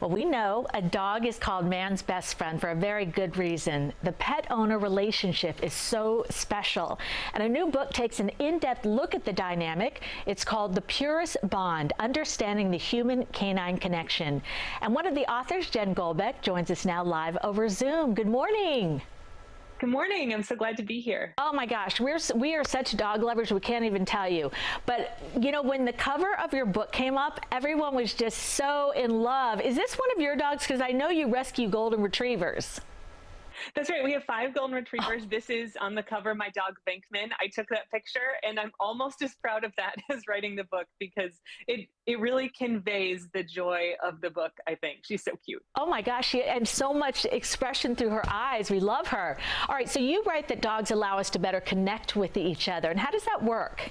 Well, we know a dog is called man's best friend for a very good reason. The pet-owner relationship is so special. And a new book takes an in-depth look at the dynamic. It's called The Purest Bond, Understanding the Human-Canine Connection. And one of the authors, Jen Golbeck, joins us now live over Zoom. Good morning. Good morning. I'm so glad to be here. Oh my gosh, we are such dog lovers, we can't even tell you. But you know, when the cover of your book came up, everyone was just so in love. Is this one of your dogs? Because I know you rescue golden retrievers. That's right. We have 5 golden retrievers. This is on the cover, my dog Venkman. I took that picture and I'm almost as proud of that as writing the book because it really conveys the joy of the book, I think. She's so cute. Oh my gosh, she had so much expression through her eyes. We love her. All right, so you write that dogs allow us to better connect with each other. And how does that work?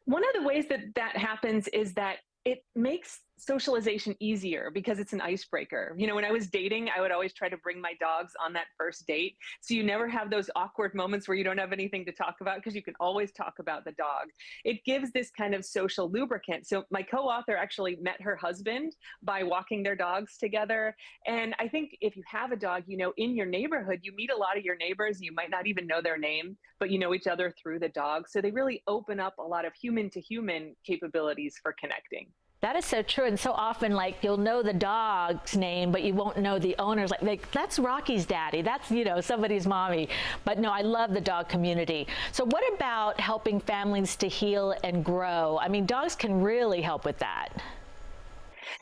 One of the ways that happens is that it makes socialization easier because it's an icebreaker. You know, when I was dating, I would always try to bring my dogs on that first date. So you never have those awkward moments where you don't have anything to talk about because you can always talk about the dog. It gives this kind of social lubricant. So my co-author actually met her husband by walking their dogs together. And I think if you have a dog, you know, in your neighborhood, you meet a lot of your neighbors. You might not even know their name, but you know each other through the dog. So they really open up a lot of human to human capabilities for connecting. That is so true, and so often, like, you'll know the dog's name, but you won't know the owner's. Like that's Rocky's daddy. That's, you know, somebody's mommy. But no, I love the dog community. So what about helping families to heal and grow? I mean, dogs can really help with that.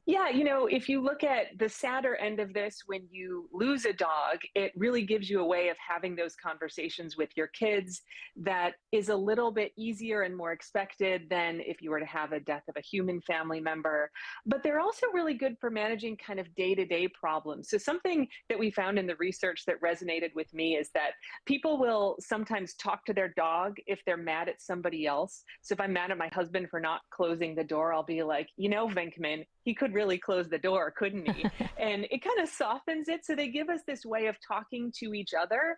Yeah, you know, if you look at the sadder end of this, when you lose a dog, it really gives you a way of having those conversations with your kids that is a little bit easier and more expected than if you were to have a death of a human family member. But they're also really good for managing kind of day-to-day problems. So something that we found in the research that resonated with me is that people will sometimes talk to their dog if they're mad at somebody else. So if I'm mad at my husband for not closing the door, I'll be like, you know, Venkman, he could really close the door, couldn't he? And it kind of softens it. So they give us this way of talking to each other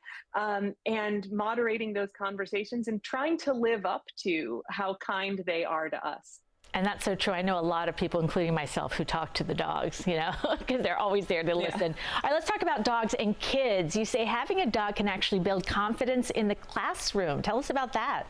and moderating those conversations and trying to live up to how kind they are to us. And that's so true. I know a lot of people, including myself, who talk to the dogs, you know, because they're always there to listen. All right, let's talk about dogs and kids. You say having a dog can actually build confidence in the classroom. Tell us about that.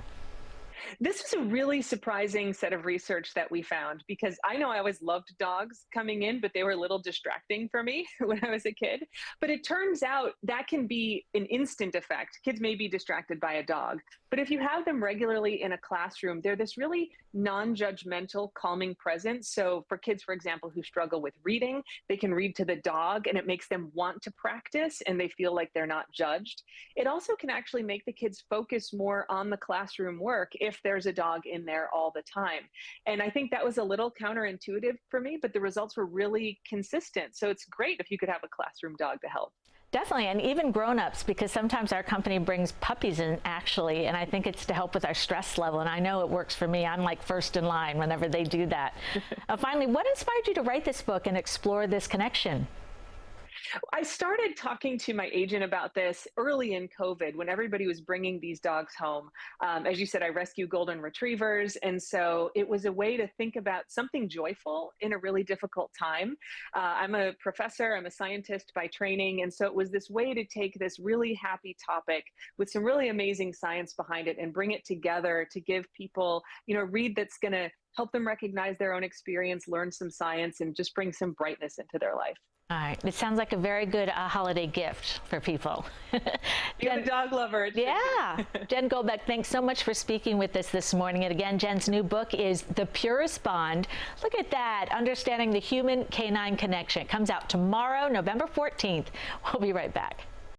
This was a really surprising set of research that we found because I know I always loved dogs coming in, but they were a little distracting for me when I was a kid. But it turns out that can be an instant effect. Kids may be distracted by a dog, but if you have them regularly in a classroom, they're this really non-judgmental, calming presence. So for kids, for example, who struggle with reading, they can read to the dog and it makes them want to practice and they feel like they're not judged. It also can actually make the kids focus more on the classroom work if there's a dog in there all the time. And I think that was a little counterintuitive for me, but the results were really consistent. So it's great if you could have a classroom dog to help. Definitely, and even grown-ups, because sometimes our company brings puppies in, actually, and I think it's to help with our stress level, and I know it works for me. I'm like first in line whenever they do that. Finally, what inspired you to write this book and explore this connection? I started talking to my agent about this early in COVID when everybody was bringing these dogs home. As you said, I rescue golden retrievers. And so it was a way to think about something joyful in a really difficult time. I'm a professor, I'm a scientist by training. And so it was this way to take this really happy topic with some really amazing science behind it and bring it together to give people, you know, a read that's going to help them recognize their own experience, learn some science, and just bring some brightness into their life. All right. It sounds like a very good holiday gift for people. You're a dog lover. Yeah. Jen Golbeck, thanks so much for speaking with us this morning. And again, Jen's new book is The Purest Bond. Look at that, Understanding the Human-Canine Connection. It comes out tomorrow, November 14th. We'll be right back.